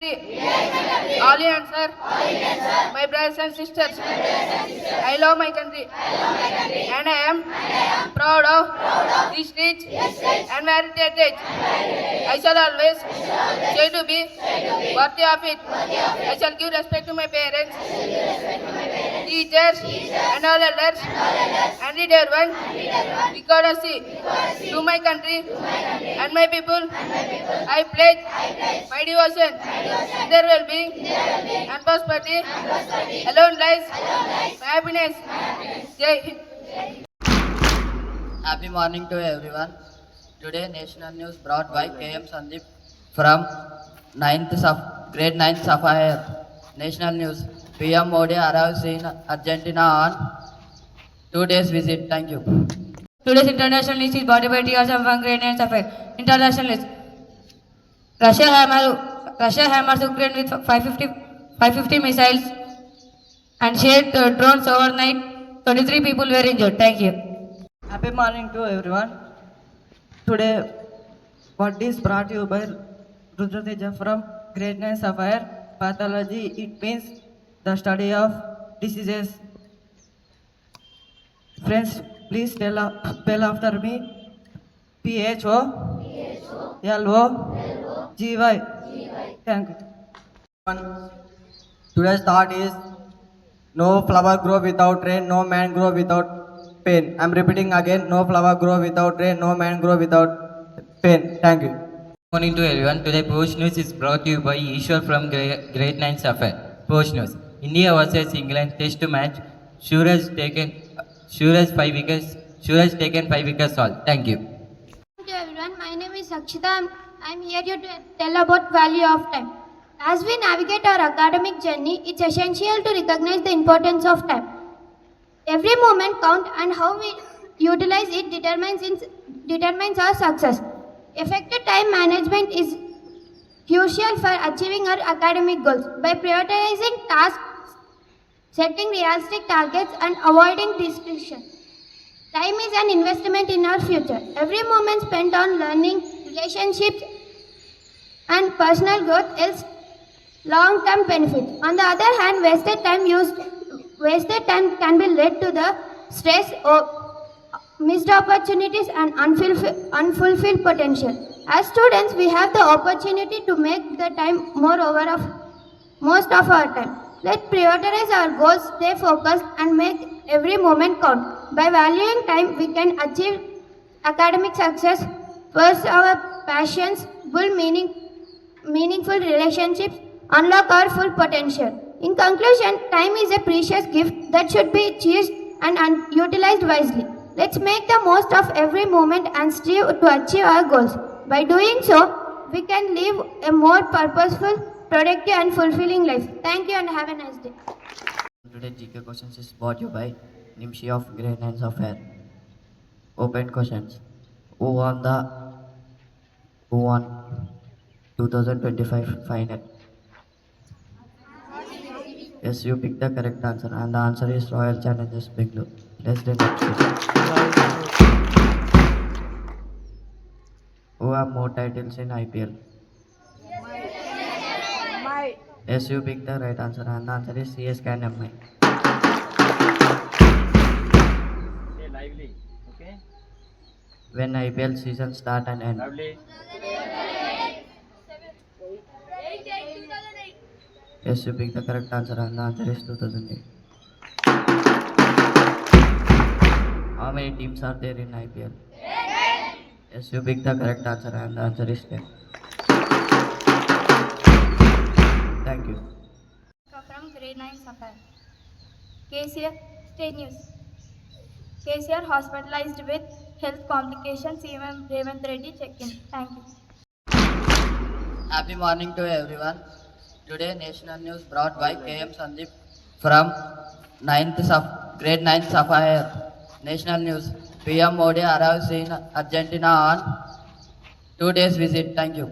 All in answer. My brothers and sisters. I love my country. And I am proud of this rich and varied heritage. I shall always try to be worthy of it. I shall give respect to my parents, teachers, and all elders, and read everyone with courtesy to my country and my people. I pledge my devotion to their well-being and prosperity. Alone lies my happiness. Jai Hind. Happy morning to everyone. Today national news brought by KM Sandeep from Grade-IX Sapphire. National news. PM Modi arrives in Argentina on 2 days visit. Thank you. Today's international list is brought by TRSM from Grade-IX Sapphire. International list. Russia hammers Ukraine with 550 missiles and shared drones overnight. 23 people were injured. Thank you. Happy morning to everyone. Today, what is brought to you by Rudrateja from Grade-IX Sapphire. Pathology, it means the study of diseases. Friends, please spell after me. PHOLOGY. Thank you. Today's thought is no flower grow without rain, no man grow without pain. I'm repeating again, no flower grow without rain, no man grow without pain. Thank you. Good morning to everyone. Today Post News is brought to you by Ishwar from Grade-IX Sapphire. Post News. India versus England test match. Suraj taken 5 wickets all. Thank you. Hello to everyone, my name is Akshita. I am here to tell about value of time. As we navigate our academic journey, it's essential to recognize the importance of time. Every moment counts, and how we utilize it determines our success. Effective time management is crucial for achieving our academic goals. By prioritizing tasks, setting realistic targets, and avoiding distraction, time is an investment in our future. Every moment spent on learning, relationships, and personal growth yields long-term benefits. On the other hand, wasted time can be led to the stress or missed opportunities and unfulfilled potential. As students, we have the opportunity to make the time most of our time. Let's prioritize our goals, stay focused, and make every moment count. By valuing time, we can achieve academic success, pursue our passions, build meaningful relationships, unlock our full potential. In conclusion, time is a precious gift that should be cherished and utilized wisely. Let's make the most of every moment and strive to achieve our goals. By doing so, we can live a more purposeful, productive, and fulfilling life. Thank you and have a nice day. Today GK questions is brought to you by Nimshi of Grade-IX Sapphire. Open questions. Who won 2025 final? Yes, you picked the correct answer, and the answer is Royal Challengers Bangalore. Let's do next. Who have more titles in IPL? Yes, you picked the right answer, and the answer is CSK and MI. Stay lively, okay? When IPL season start and end? Lovely. Yes, you picked the correct answer, and the answer is 2008. How many teams are there in IPL? 10. Yes, you picked the correct answer, and the answer is 10. Thank you. From Grade-IX Sapphire. KCR State News. KCR hospitalized with health complications. CM Revant Reddy check-in. Thank you. Happy morning to everyone. Today national news brought by KM Sandeep from Grade-IX Sapphire. National news. PM Modi arrives in Argentina on 2 days visit. Thank you.